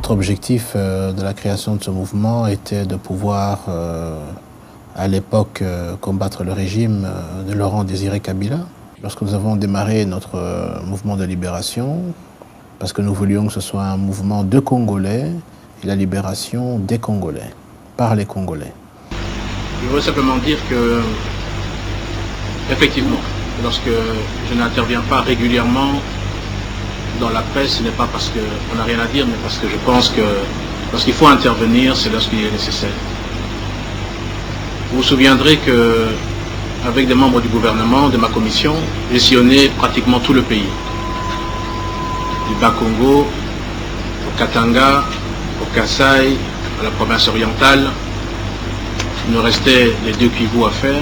Notre objectif de la création de ce mouvement était de pouvoir, à l'époque, combattre le régime de Laurent Désiré Kabila. Lorsque nous avons démarré notre mouvement de libération, parce que nous voulions que ce soit un mouvement de Congolais et la libération des Congolais, par les Congolais. Je veux simplement dire que, effectivement, lorsque je n'interviens pas régulièrement dans la presse, ce n'est pas parce qu'on n'a rien à dire, mais parce que je pense que lorsqu'il faut intervenir, c'est lorsqu'il est nécessaire. Vous vous souviendrez que, avec des membres du gouvernement, de ma commission, j'ai sillonné pratiquement tout le pays. Du Bas-Congo, au Katanga, au Kasaï, à la province orientale. Il nous restait les 2 Kivu à faire.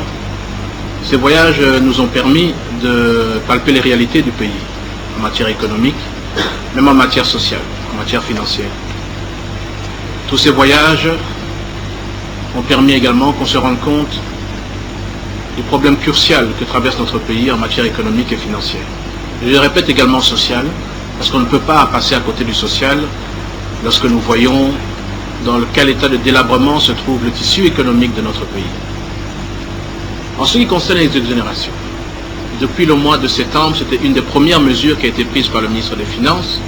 Ces voyages nous ont permis de palper les réalités du pays, en matière économique, même en matière sociale, en matière financière. Tous ces voyages ont permis également qu'on se rende compte du problème crucial que traverse notre pays en matière économique et financière. Je le répète également social, parce qu'on ne peut pas passer à côté du social lorsque nous voyons dans quel état de délabrement se trouve le tissu économique de notre pays. En ce qui concerne les exonérations, depuis le mois de septembre, c'était une des premières mesures qui a été prise par le ministre des Finances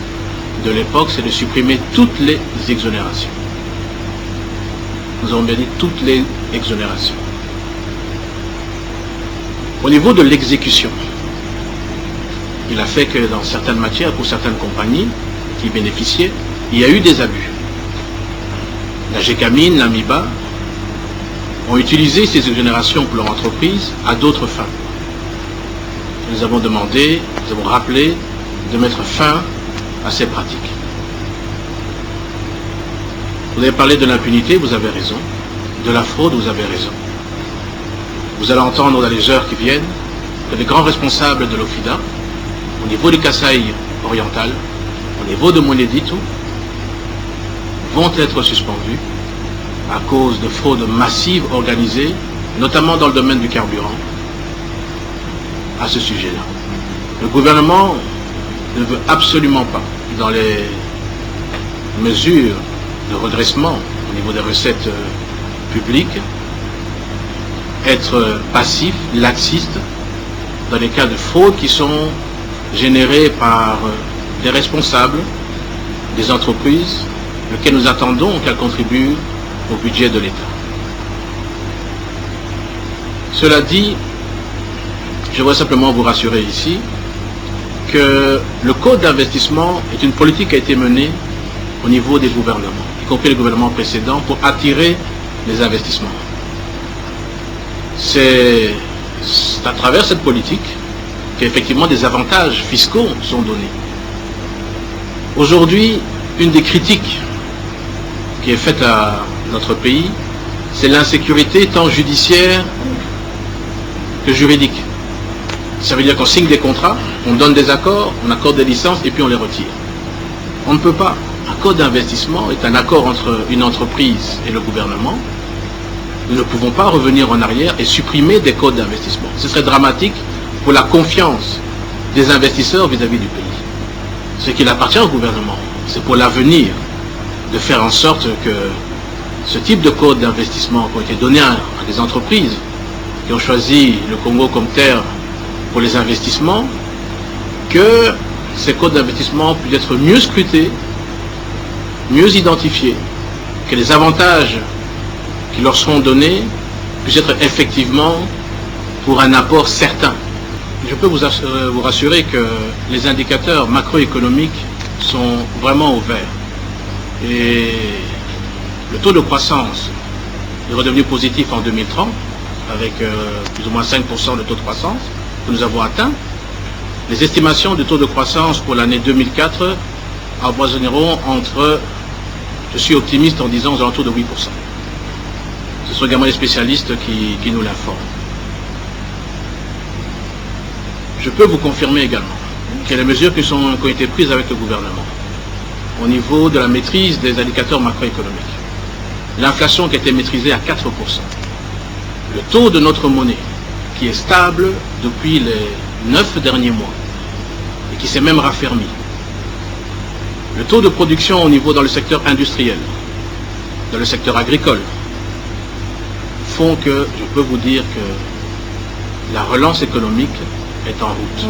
de l'époque, c'est de supprimer toutes les exonérations. Nous avons bien dit toutes les exonérations. Au niveau de l'exécution, il a fait que dans certaines matières, pour certaines compagnies qui bénéficiaient, il y a eu des abus. La GECAMIN, l'AMIBA ont utilisé ces exonérations pour leur entreprise à d'autres fins. Nous avons demandé, nous avons rappelé de mettre fin à ces pratiques. Vous avez parlé de l'impunité, vous avez raison. De la fraude, vous avez raison. Vous allez entendre dans les heures qui viennent que les grands responsables de l'OFIDA, au niveau du Kasaï oriental, au niveau de Monedito, vont être suspendus à cause de fraudes massives organisées, notamment dans le domaine du carburant, à ce sujet-là. Le gouvernement ne veut absolument pas, dans les mesures de redressement au niveau des recettes publiques, être passif, laxiste, dans les cas de fraude qui sont générés par des responsables des entreprises, lesquelles nous attendons qu'elles contribuent au budget de l'État. Cela dit, je voudrais simplement vous rassurer ici que le code d'investissement est une politique qui a été menée au niveau des gouvernements, y compris les gouvernements précédents, pour attirer les investissements. C'est à travers cette politique qu'effectivement des avantages fiscaux sont donnés. Aujourd'hui, une des critiques qui est faite à notre pays, c'est l'insécurité tant judiciaire que juridique. Ça veut dire qu'on signe des contrats, on donne des accords, on accorde des licences et puis on les retire. On ne peut pas. Un code d'investissement est un accord entre une entreprise et le gouvernement. Nous ne pouvons pas revenir en arrière et supprimer des codes d'investissement. Ce serait dramatique pour la confiance des investisseurs vis-à-vis du pays. Ce qu'il appartient au gouvernement, c'est pour l'avenir de faire en sorte que ce type de codes d'investissement qui ont été donnés à des entreprises qui ont choisi le Congo comme terre pour les investissements, que ces codes d'investissement puissent être mieux scrutés, mieux identifiés, que les avantages qui leur seront donnés puissent être effectivement pour un apport certain. Je peux vous rassurer que les indicateurs macroéconomiques sont vraiment au vert. Et le taux de croissance est redevenu positif en 2030, avec plus ou moins 5% de taux de croissance que nous avons atteint. Les estimations du taux de croissance pour l'année 2004 avoisineront entre, je suis optimiste en disant, aux alentours de 8%. Ce sont également les spécialistes qui nous l'informent. Je peux vous confirmer également que les mesures qui ont été prises avec le gouvernement au niveau de la maîtrise des indicateurs macroéconomiques, l'inflation qui a été maîtrisée à 4%, le taux de notre monnaie qui est stable depuis les 9 derniers mois et qui s'est même raffermi, le taux de production au niveau dans le secteur industriel, dans le secteur agricole, font que je peux vous dire que la relance économique est en route.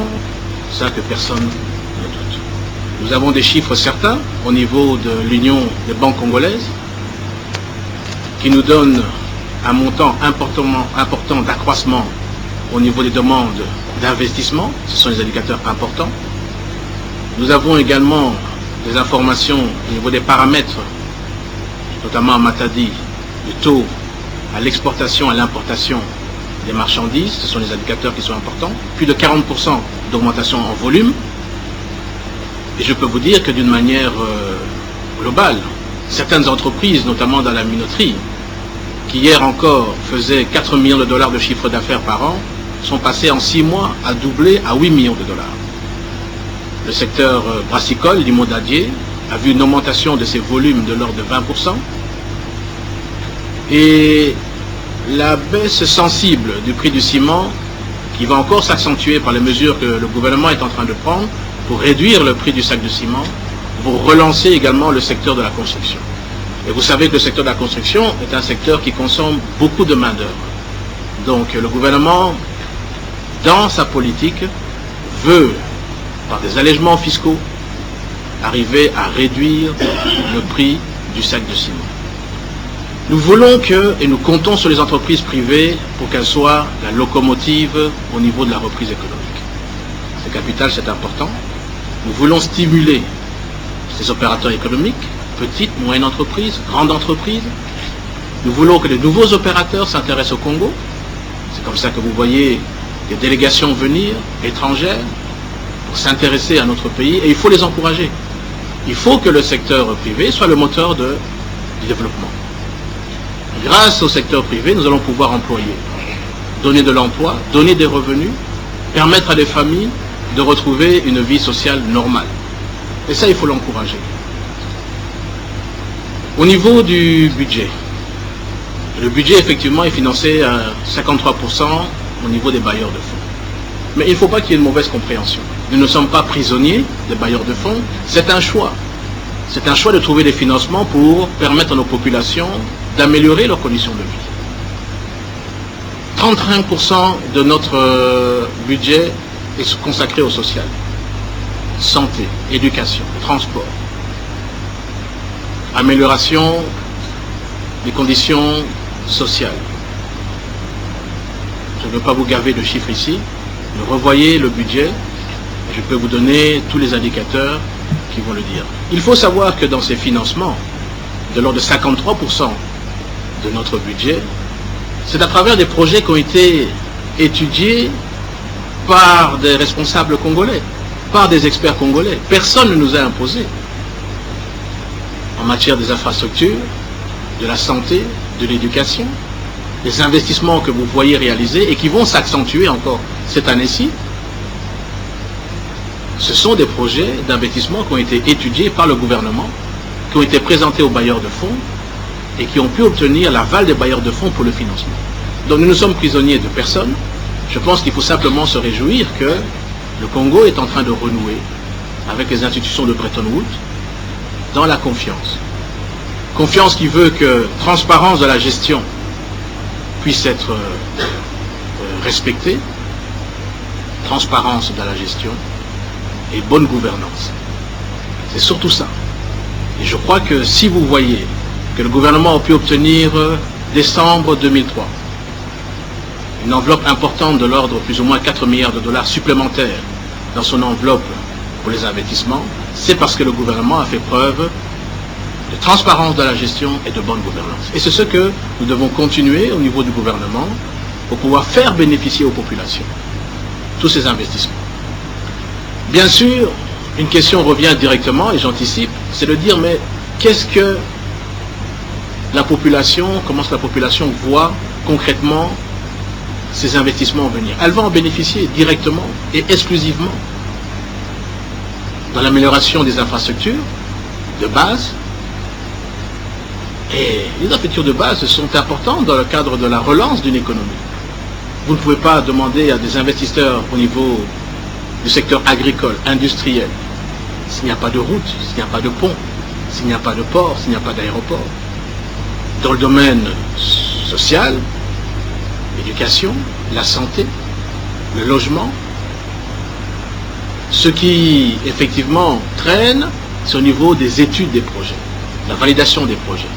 C'est ça que personne ne doute. Nous avons des chiffres certains au niveau de l'Union des banques congolaises qui nous donnent un montant important d'accroissement au niveau des demandes d'investissement. Ce sont des indicateurs importants. Nous avons également des informations au niveau des paramètres, notamment à Matadi, du taux à l'exportation, à l'importation des marchandises. Ce sont des indicateurs qui sont importants. Plus de 40% d'augmentation en volume. Et je peux vous dire que d'une manière globale, certaines entreprises, notamment dans la minoterie, qui hier encore faisaient 4 millions de dollars de chiffre d'affaires par an, sont passées en 6 mois à doubler à 8 millions de dollars. Le secteur brassicole, limondadier, a vu une augmentation de ses volumes de l'ordre de 20%. Et la baisse sensible du prix du ciment, qui va encore s'accentuer par les mesures que le gouvernement est en train de prendre pour réduire le prix du sac de ciment, pour relancer également le secteur de la construction. Et vous savez que le secteur de la construction est un secteur qui consomme beaucoup de main-d'œuvre. Donc le gouvernement, dans sa politique, veut, par des allègements fiscaux, arriver à réduire le prix du sac de ciment. Nous voulons que, et nous comptons sur les entreprises privées pour qu'elles soient la locomotive au niveau de la reprise économique. C'est capital, c'est important. Nous voulons stimuler ces opérateurs économiques, petites, moyennes entreprises, grandes entreprises. Nous voulons que les nouveaux opérateurs s'intéressent au Congo. C'est comme ça que vous voyez des délégations venir, étrangères, pour s'intéresser à notre pays, et il faut les encourager. Il faut que le secteur privé soit le moteur du développement. Grâce au secteur privé, nous allons pouvoir employer, donner de l'emploi, donner des revenus, permettre à des familles de retrouver une vie sociale normale. Et ça, il faut l'encourager. Au niveau du budget, le budget effectivement est financé à 53% au niveau des bailleurs de fonds. Mais il ne faut pas qu'il y ait une mauvaise compréhension. Nous ne sommes pas prisonniers des bailleurs de fonds, c'est un choix. C'est un choix de trouver des financements pour permettre à nos populations d'améliorer leurs conditions de vie. 35% de notre budget est consacré au social. Santé, éducation, transport. Amélioration des conditions sociales. Je ne veux pas vous gaver de chiffres ici. Mais revoyez le budget. Je peux vous donner tous les indicateurs qui vont le dire. Il faut savoir que dans ces financements, de l'ordre de 53% de notre budget, c'est à travers des projets qui ont été étudiés par des responsables congolais, par des experts congolais. Personne ne nous a imposé. En matière des infrastructures, de la santé, de l'éducation, les investissements que vous voyez réalisés et qui vont s'accentuer encore cette année-ci, ce sont des projets d'investissement qui ont été étudiés par le gouvernement, qui ont été présentés aux bailleurs de fonds et qui ont pu obtenir l'aval des bailleurs de fonds pour le financement. Donc nous ne sommes prisonniers de personne. Je pense qu'il faut simplement se réjouir que le Congo est en train de renouer avec les institutions de Bretton Woods dans la confiance. Confiance qui veut que transparence de la gestion puisse être respectée, transparence de la gestion et bonne gouvernance. C'est surtout ça. Et je crois que si vous voyez que le gouvernement a pu obtenir décembre 2003 une enveloppe importante de l'ordre plus ou moins 4 milliards de dollars supplémentaires dans son enveloppe pour les investissements, c'est parce que le gouvernement a fait preuve de transparence de la gestion et de bonne gouvernance. Et c'est ce que nous devons continuer au niveau du gouvernement pour pouvoir faire bénéficier aux populations tous ces investissements. Bien sûr, une question revient directement, et j'anticipe, c'est de dire, mais qu'est-ce que la population, comment est-ce que la population voit concrètement ces investissements venir? Elle va en bénéficier directement et exclusivement dans l'amélioration des infrastructures de base. Et les infrastructures de base sont importantes dans le cadre de la relance d'une économie. Vous ne pouvez pas demander à des investisseurs au niveau du secteur agricole, industriel, s'il n'y a pas de route, s'il n'y a pas de pont, s'il n'y a pas de port, s'il n'y a pas d'aéroport. Dans le domaine social, l'éducation, la santé, le logement, ce qui effectivement traîne, c'est au niveau des études des projets, la validation des projets.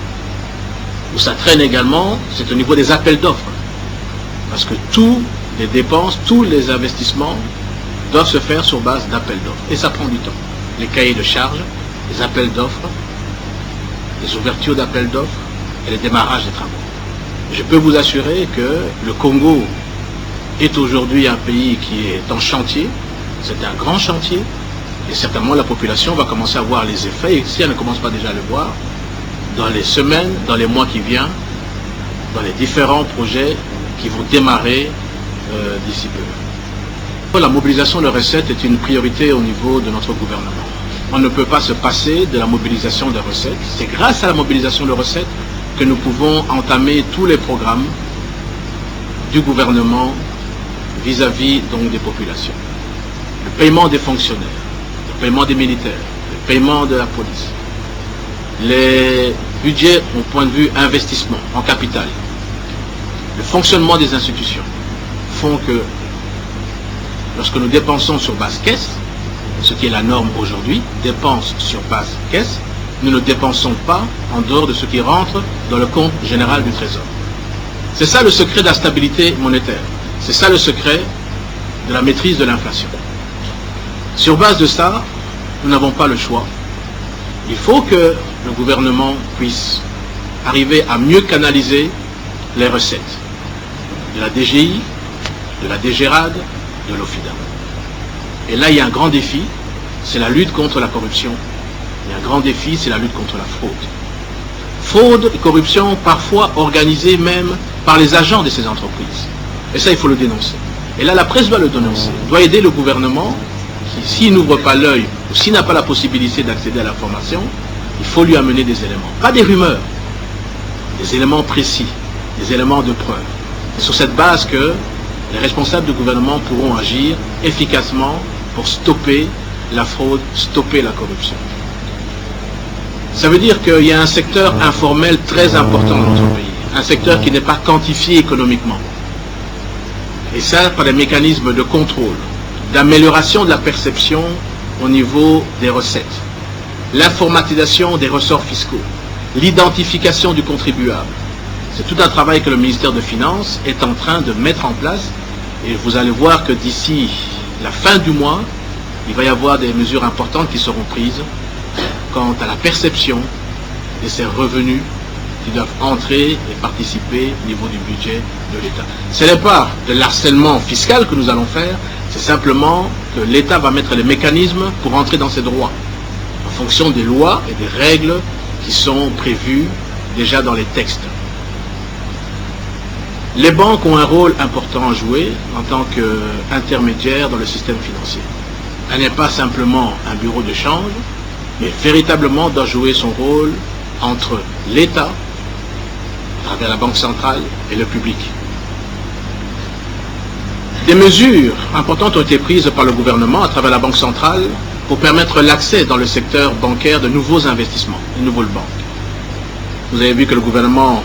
Où ça traîne également, c'est au niveau des appels d'offres. Parce que toutes les dépenses, tous les investissements doivent se faire sur base d'appels d'offres. Et ça prend du temps. Les cahiers de charges, les appels d'offres, les ouvertures d'appels d'offres et les démarrages des travaux. Je peux vous assurer que le Congo est aujourd'hui un pays qui est en chantier. C'est un grand chantier. Et certainement la population va commencer à voir les effets. Et si elle ne commence pas déjà à le voir, dans les semaines, dans les mois qui viennent, dans les différents projets qui vont démarrer d'ici peu. La mobilisation de recettes est une priorité au niveau de notre gouvernement. On ne peut pas se passer de la mobilisation de recettes. C'est grâce à la mobilisation de recettes que nous pouvons entamer tous les programmes du gouvernement vis-à-vis donc des populations. Le paiement des fonctionnaires, le paiement des militaires, le paiement de la police, les budgets au point de vue investissement en capital, le fonctionnement des institutions font que lorsque nous dépensons sur base caisse, ce qui est la norme aujourd'hui, dépenses sur base caisse, nous ne dépensons pas en dehors de ce qui rentre dans le compte général du Trésor. C'est ça le secret de la stabilité monétaire. C'est ça le secret de la maîtrise de l'inflation. Sur base de ça, nous n'avons pas le choix. Il faut que le gouvernement puisse arriver à mieux canaliser les recettes de la DGI, de la DGRAD, de l'OFIDA. Et là, il y a un grand défi, c'est la lutte contre la corruption. Il y a un grand défi, c'est la lutte contre la fraude. Fraude et corruption parfois organisées même par les agents de ces entreprises. Et ça, il faut le dénoncer. Et là, la presse doit le dénoncer, doit aider le gouvernement qui, s'il n'ouvre pas l'œil ou s'il n'a pas la possibilité d'accéder à l'information, il faut lui amener des éléments. Pas des rumeurs, des éléments précis, des éléments de preuve. C'est sur cette base que les responsables du gouvernement pourront agir efficacement pour stopper la fraude, stopper la corruption. Ça veut dire qu'il y a un secteur informel très important dans notre pays, un secteur qui n'est pas quantifié économiquement. Et ça, par des mécanismes de contrôle, d'amélioration de la perception au niveau des recettes, l'informatisation des ressorts fiscaux, l'identification du contribuable. C'est tout un travail que le ministère des Finances est en train de mettre en place. Et vous allez voir que d'ici la fin du mois, il va y avoir des mesures importantes qui seront prises quant à la perception de ces revenus qui doivent entrer et participer au niveau du budget de l'État. Ce n'est pas de l'harcèlement fiscal que nous allons faire, c'est simplement que l'État va mettre les mécanismes pour entrer dans ses droits, en fonction des lois et des règles qui sont prévues déjà dans les textes. Les banques ont un rôle important à jouer en tant qu'intermédiaire dans le système financier. Elle n'est pas simplement un bureau de change, mais véritablement doit jouer son rôle entre l'État, à travers la Banque centrale, et le public. Des mesures importantes ont été prises par le gouvernement à travers la Banque centrale pour permettre l'accès dans le secteur bancaire de nouveaux investissements, de nouvelles banques. Vous avez vu que le gouvernement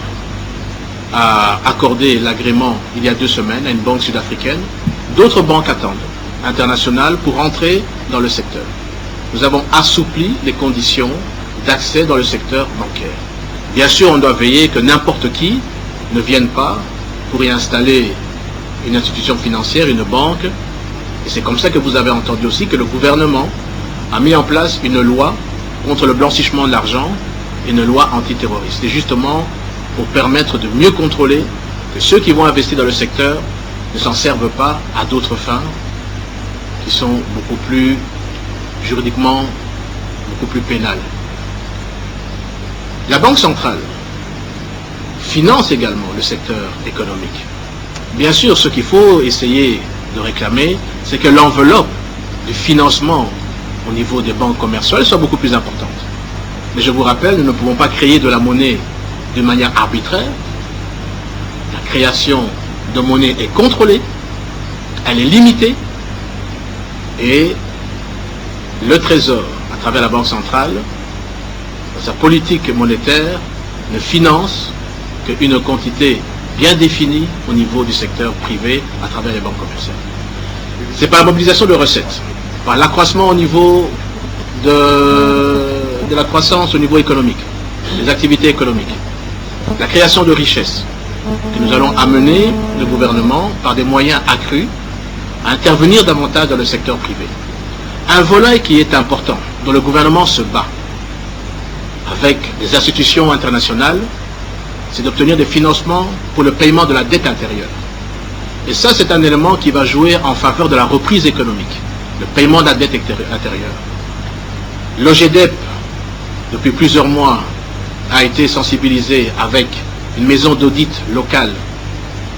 a accordé l'agrément il y a 2 semaines à une banque sud-africaine. D'autres banques attendent, internationales, pour entrer dans le secteur. Nous avons assoupli les conditions d'accès dans le secteur bancaire. Bien sûr, on doit veiller que n'importe qui ne vienne pas pour y installer une institution financière, une banque. Et c'est comme ça que vous avez entendu aussi que le gouvernement a mis en place une loi contre le blanchiment de l'argent et une loi antiterroriste. C'est justement pour permettre de mieux contrôler que ceux qui vont investir dans le secteur ne s'en servent pas à d'autres fins qui sont beaucoup plus juridiquement, beaucoup plus pénales. La Banque centrale finance également le secteur économique. Bien sûr, ce qu'il faut essayer de réclamer, c'est que l'enveloppe du financement au niveau des banques commerciales soit beaucoup plus importante. Mais je vous rappelle, nous ne pouvons pas créer de la monnaie de manière arbitraire. La création de monnaie est contrôlée, elle est limitée, et le Trésor, à travers la Banque centrale, dans sa politique monétaire, ne finance qu'une quantité bien définie au niveau du secteur privé à travers les banques commerciales. C'est par la mobilisation de recettes, par l'accroissement au niveau de la croissance au niveau économique, des activités économiques, la création de richesses, que nous allons amener le gouvernement par des moyens accrus à intervenir davantage dans le secteur privé. Un volet qui est important, dont le gouvernement se bat avec les institutions internationales, c'est d'obtenir des financements pour le paiement de la dette intérieure. Et ça, c'est un élément qui va jouer en faveur de la reprise économique, le paiement de la dette intérieure. L'OGEDEP, depuis plusieurs mois, a été sensibilisé avec une maison d'audit locale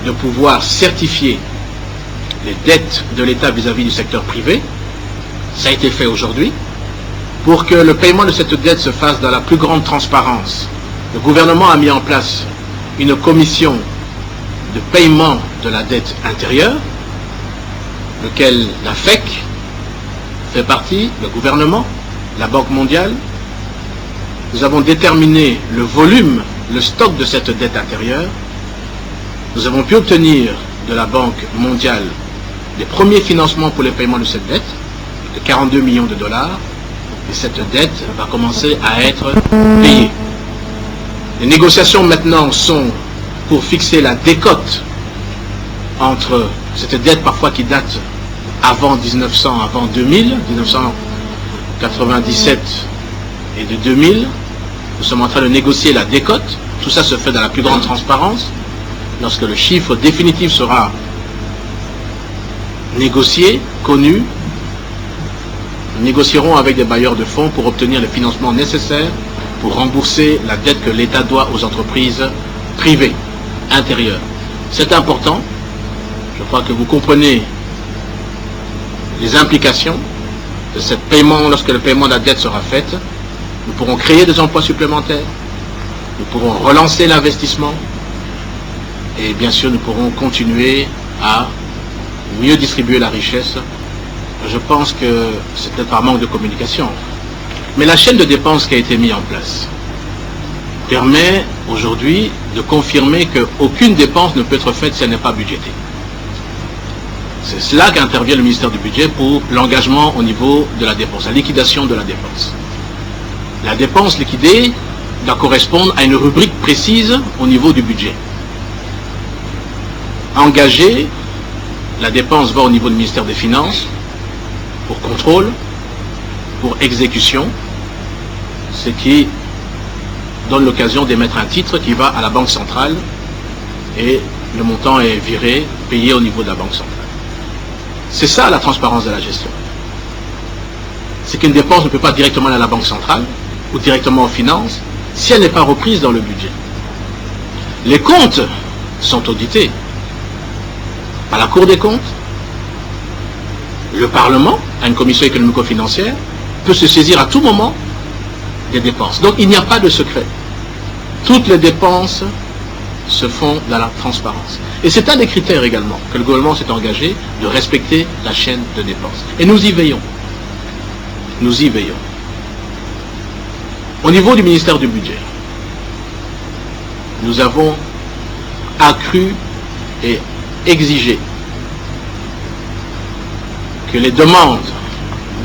de pouvoir certifier les dettes de l'État vis-à-vis du secteur privé. Ça a été fait aujourd'hui. Pour que le paiement de cette dette se fasse dans la plus grande transparence, le gouvernement a mis en place une commission de paiement de la dette intérieure, lequel la FEC fait partie, le gouvernement, la Banque mondiale. Nous avons déterminé le volume, le stock de cette dette intérieure. Nous avons pu obtenir de la Banque mondiale les premiers financements pour le paiement de cette dette, de 42 millions de dollars, et cette dette va commencer à être payée. Les négociations maintenant sont pour fixer la décote entre cette dette parfois qui date avant 1900, avant 2000, 1997 et de 2000. Nous sommes en train de négocier la décote. Tout ça se fait dans la plus grande transparence. Lorsque le chiffre définitif sera négocié, connu, nous négocierons avec des bailleurs de fonds pour obtenir les financements nécessaires pour rembourser la dette que l'État doit aux entreprises privées, intérieures. C'est important. Je crois que vous comprenez les implications de ce paiement. Lorsque le paiement de la dette sera fait, nous pourrons créer des emplois supplémentaires, nous pourrons relancer l'investissement et bien sûr nous pourrons continuer à mieux distribuer la richesse. Je pense que c'est peut-être par manque de communication. Mais la chaîne de dépenses qui a été mise en place permet aujourd'hui de confirmer qu'aucune dépense ne peut être faite si elle n'est pas budgétée. C'est cela qu'intervient le ministère du Budget pour l'engagement au niveau de la dépense, la liquidation de la dépense. La dépense liquidée doit correspondre à une rubrique précise au niveau du budget. Engager, la dépense va au niveau du ministère des Finances pour contrôle, pour exécution, ce qui donne l'occasion d'émettre un titre qui va à la Banque centrale et le montant est viré, payé au niveau de la Banque centrale. C'est ça la transparence de la gestion. C'est qu'une dépense ne peut pas directement aller à la Banque centrale ou directement aux finances si elle n'est pas reprise dans le budget. Les comptes sont audités par la Cour des comptes. Le Parlement, à une commission économico-financière, peut se saisir à tout moment des dépenses. Donc il n'y a pas de secret. Toutes les dépenses se font dans la transparence. Et c'est un des critères également que le gouvernement s'est engagé de respecter la chaîne de dépenses. Et nous y veillons. Nous y veillons. Au niveau du ministère du Budget, nous avons accru et exigé que les demandes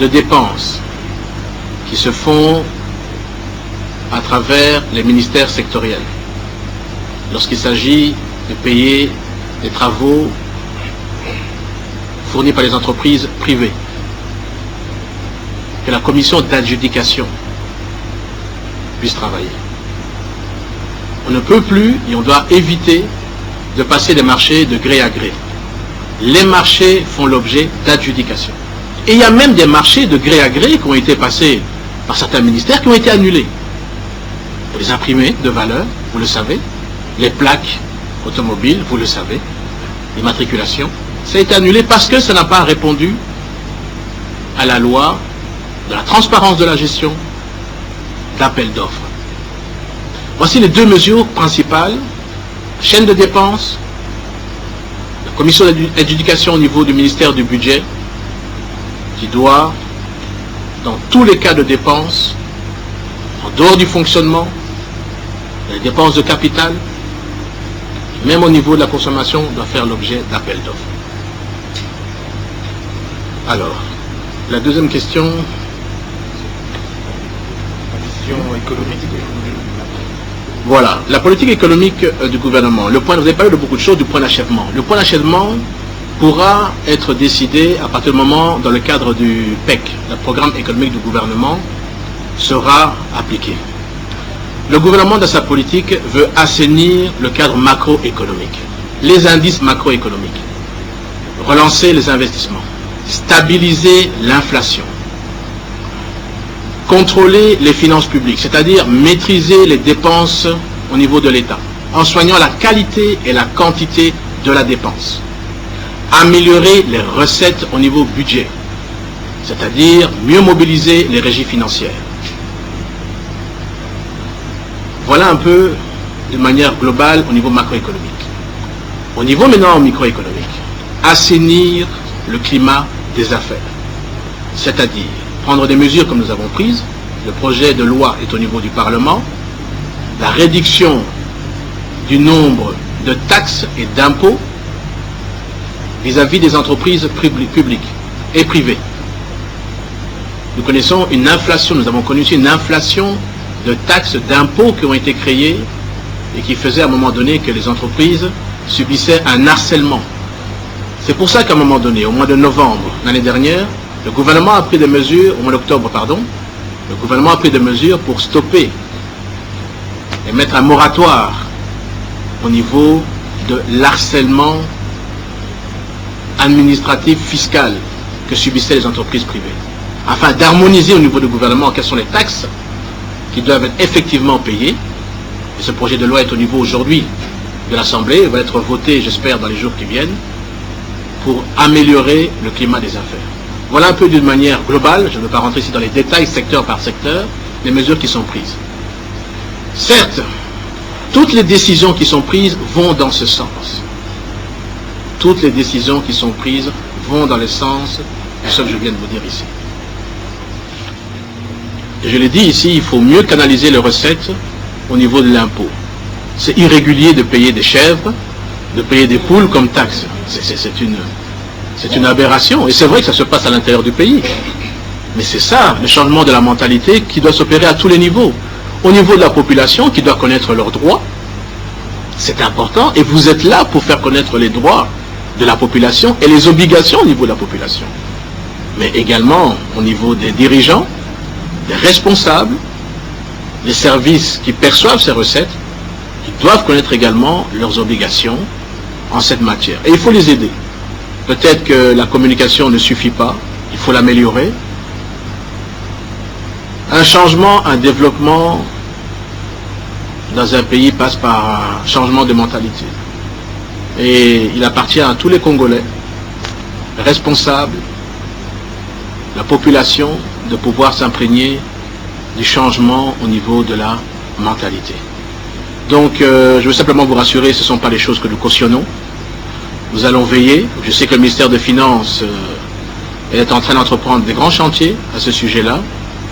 de dépenses qui se font à travers les ministères sectoriels, lorsqu'il s'agit de payer des travaux fournis par les entreprises privées, que la commission d'adjudication puisse travailler. On ne peut plus et on doit éviter de passer des marchés de gré à gré. Les marchés font l'objet d'adjudication. Et il y a même des marchés de gré à gré qui ont été passés par certains ministères qui ont été annulés. Pour les imprimés de valeur, vous le savez, les plaques automobiles, vous le savez, les matriculations, ça a été annulé parce que ça n'a pas répondu à la loi de la transparence de la gestion d'appel d'offres. Voici les deux mesures principales: chaîne de dépenses, la commission d'adjudication au niveau du ministère du Budget qui doit dans tous les cas de dépenses, en dehors du fonctionnement, les dépenses de capital, même au niveau de la consommation, doit faire l'objet d'appels d'offres. Alors, la deuxième question. Voilà, la politique économique du gouvernement. Vous avez parlé de beaucoup de choses, du point d'achèvement. Le point d'achèvement pourra être décidé à partir du moment dans le cadre du PEC, le programme économique du gouvernement, sera appliqué. Le gouvernement, dans sa politique, veut assainir le cadre macroéconomique, les indices macroéconomiques, relancer les investissements, stabiliser l'inflation, contrôler les finances publiques, c'est-à-dire maîtriser les dépenses au niveau de l'État, en soignant la qualité et la quantité de la dépense, améliorer les recettes au niveau budget, c'est-à-dire mieux mobiliser les régies financières. Voilà un peu de manière globale au niveau macroéconomique. Au niveau maintenant microéconomique, assainir le climat des affaires, c'est-à-dire prendre des mesures comme nous avons prises, le projet de loi est au niveau du Parlement, la réduction du nombre de taxes et d'impôts vis-à-vis des entreprises publiques et privées. Nous connaissons une inflation, nous avons connu une inflation de taxes, d'impôts qui ont été créés et qui faisaient à un moment donné que les entreprises subissaient un harcèlement. C'est pour ça qu'à un moment donné, au mois de novembre l'année dernière, le gouvernement a pris des mesures, au mois d'octobre, pardon, le gouvernement a pris des mesures pour stopper et mettre un moratoire au niveau de l'harcèlement administratif, fiscal que subissaient les entreprises privées, afin d'harmoniser au niveau du gouvernement quelles sont les taxes qui doivent être effectivement payées. Et ce projet de loi est au niveau aujourd'hui de l'Assemblée, va être voté, j'espère, dans les jours qui viennent, pour améliorer le climat des affaires. Voilà un peu d'une manière globale, je ne veux pas rentrer ici dans les détails secteur par secteur, les mesures qui sont prises. Certes, toutes les décisions qui sont prises vont dans ce sens. Toutes les décisions qui sont prises vont dans le sens de ce que je viens de vous dire ici. Et je l'ai dit ici, il faut mieux canaliser les recettes au niveau de l'impôt. C'est irrégulier de payer des chèvres, de payer des poules comme taxe. C'est une aberration. Et c'est vrai que ça se passe à l'intérieur du pays. Mais c'est ça, le changement de la mentalité qui doit s'opérer à tous les niveaux. Au niveau de la population qui doit connaître leurs droits, c'est important. Et vous êtes là pour faire connaître les droits de la population et les obligations au niveau de la population. Mais également au niveau des dirigeants, des responsables, des services qui perçoivent ces recettes, qui doivent connaître également leurs obligations en cette matière. Et il faut les aider. Peut-être que la communication ne suffit pas, il faut l'améliorer. Un changement, un développement dans un pays passe par un changement de mentalité. Et il appartient à tous les Congolais, responsables, la population, de pouvoir s'imprégner du changement au niveau de la mentalité. Donc, je veux simplement vous rassurer, ce ne sont pas les choses que nous cautionnons. Nous allons veiller. Je sais que le ministère des Finances est en train d'entreprendre des grands chantiers à ce sujet-là.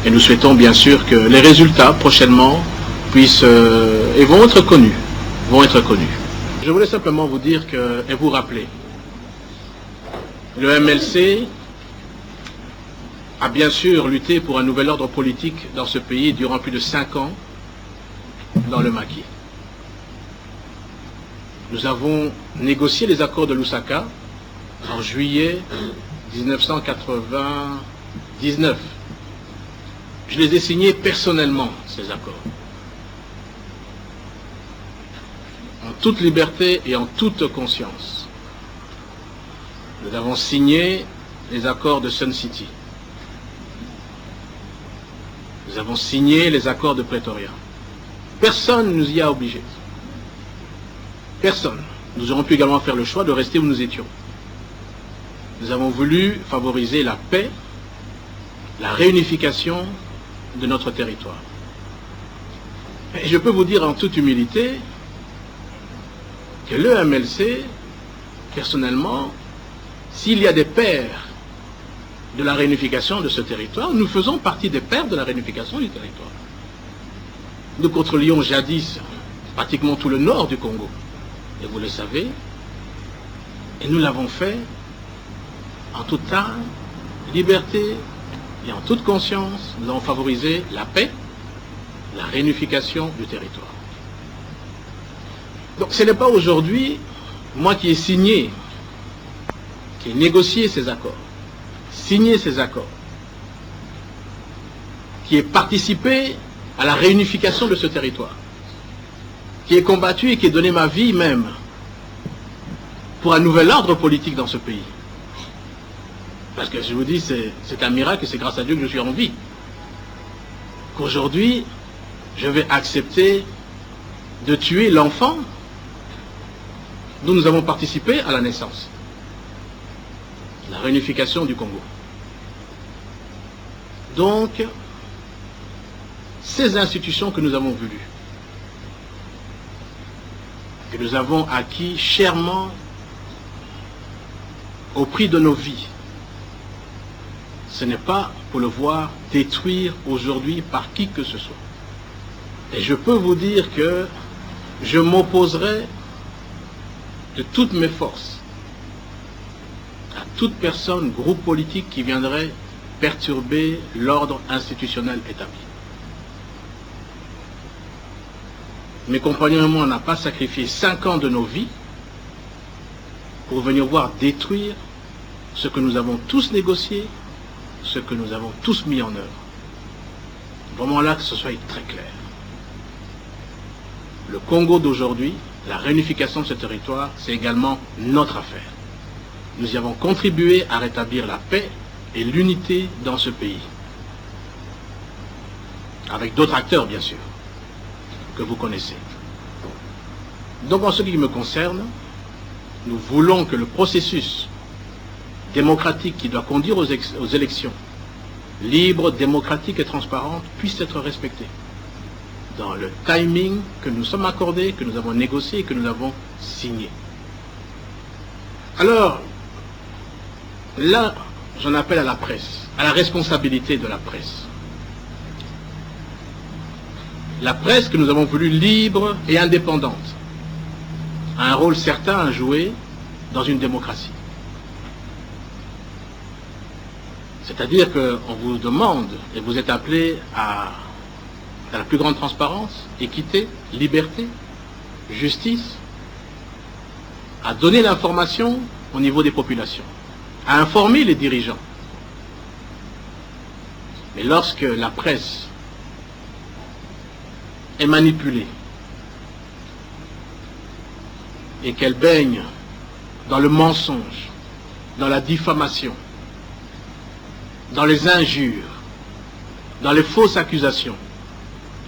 Et nous souhaitons bien sûr que les résultats prochainement puissent et vont être connus. Je voulais simplement vous dire et vous rappeler, le MLC a bien sûr lutté pour un nouvel ordre politique dans ce pays durant plus de 5 ans dans le maquis. Nous avons négocié les accords de Lusaka en juillet 1999. Je les ai signés personnellement, ces accords. En toute liberté et en toute conscience. Nous avons signé les accords de Sun City. Nous avons signé les accords de Pretoria. Personne ne nous y a obligés. Personne. Nous aurions pu également faire le choix de rester où nous étions. Nous avons voulu favoriser la paix, la réunification de notre territoire. Et je peux vous dire en toute humilité que le MLC, personnellement, s'il y a des pères de la réunification de ce territoire. Nous faisons partie des pères de la réunification du territoire. Nous contrôlions jadis pratiquement tout le nord du Congo, et vous le savez, et nous l'avons fait en toute calme, liberté et en toute conscience. Nous avons favorisé la paix, la réunification du territoire. Donc ce n'est pas aujourd'hui moi qui ai signé, qui ai négocié ces accords, signé ces accords, qui ai participé à la réunification de ce territoire, qui ai combattu et qui ai donné ma vie même pour un nouvel ordre politique dans ce pays. Parce que je vous dis, c'est un miracle et c'est grâce à Dieu que je suis en vie. Qu'aujourd'hui, je vais accepter de tuer l'enfant dont nous avons participé à la naissance. La réunification du Congo. Donc, ces institutions que nous avons voulues, que nous avons acquis chèrement au prix de nos vies, ce n'est pas pour le voir détruire aujourd'hui par qui que ce soit. Et je peux vous dire que je m'opposerai de toutes mes forces à toute personne, groupe politique qui viendrait perturber l'ordre institutionnel établi. Mes compagnons et moi, on n'a pas sacrifié 5 ans de nos vies pour venir voir détruire ce que nous avons tous négocié, ce que nous avons tous mis en œuvre. Vraiment là, que ce soit très clair. Le Congo d'aujourd'hui, la réunification de ce territoire, c'est également notre affaire. Nous y avons contribué à rétablir la paix et l'unité dans ce pays. Avec d'autres acteurs, bien sûr, que vous connaissez. Donc, en ce qui me concerne, nous voulons que le processus démocratique qui doit conduire aux élections libres, démocratiques et transparentes puisse être respecté dans le timing que nous sommes accordés, que nous avons négocié et que nous avons signé. Alors, là, j'en appelle à la presse, à la responsabilité de la presse. La presse que nous avons voulu libre et indépendante a un rôle certain à jouer dans une démocratie. C'est-à-dire qu'on vous demande, et vous êtes appelé à la plus grande transparence, équité, liberté, justice, à donner l'information au niveau des populations, à informer les dirigeants. Mais lorsque la presse est manipulée et qu'elle baigne dans le mensonge, dans la diffamation, dans les injures, dans les fausses accusations,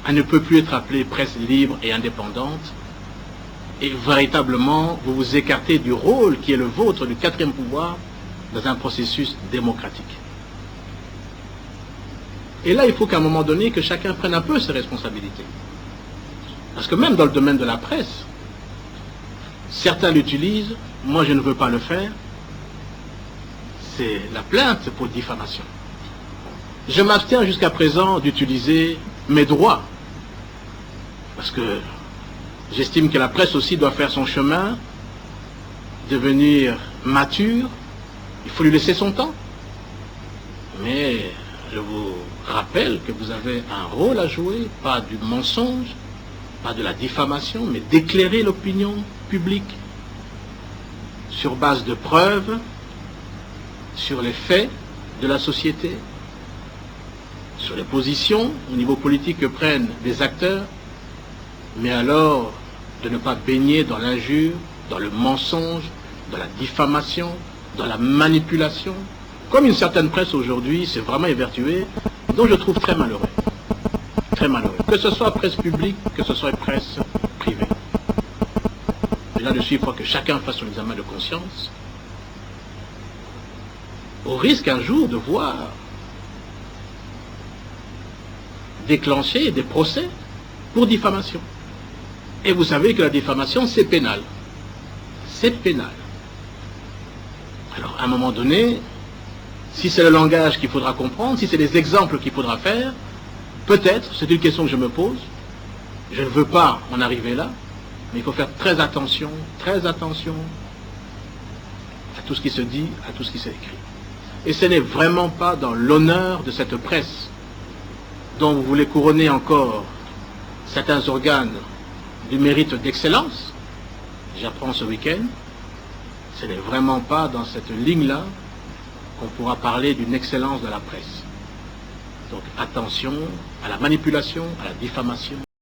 elle ne peut plus être appelée presse libre et indépendante. Et véritablement, vous vous écartez du rôle qui est le vôtre, du 4e pouvoir, dans un processus démocratique. Et là, il faut qu'à un moment donné, que chacun prenne un peu ses responsabilités. Parce que même dans le domaine de la presse, certains l'utilisent, moi je ne veux pas le faire. C'est la plainte pour diffamation. Je m'abstiens jusqu'à présent d'utiliser mes droits. Parce que j'estime que la presse aussi doit faire son chemin, devenir mature. Il faut lui laisser son temps. Mais je vous rappelle que vous avez un rôle à jouer, pas du mensonge, pas de la diffamation, mais d'éclairer l'opinion publique sur base de preuves, sur les faits de la société, sur les positions au niveau politique que prennent les acteurs, mais alors de ne pas baigner dans l'injure, dans le mensonge, dans la diffamation, dans la manipulation, comme une certaine presse aujourd'hui s'est vraiment évertuée, dont je trouve très malheureux. Très malheureux. Que ce soit presse publique, que ce soit presse privée. Et là-dessus, il faut que chacun fasse son examen de conscience, au risque un jour de voir déclencher des procès pour diffamation. Et vous savez que la diffamation, c'est pénal. C'est pénal. Alors, à un moment donné, si c'est le langage qu'il faudra comprendre, si c'est les exemples qu'il faudra faire, peut-être, c'est une question que je me pose, je ne veux pas en arriver là, mais il faut faire très attention à tout ce qui se dit, à tout ce qui s'écrit. Et ce n'est vraiment pas dans l'honneur de cette presse dont vous voulez couronner encore certains organes du mérite d'excellence. J'apprends ce week-end, ce n'est vraiment pas dans cette ligne-là qu'on pourra parler d'une excellence de la presse. Donc attention à la manipulation, à la diffamation.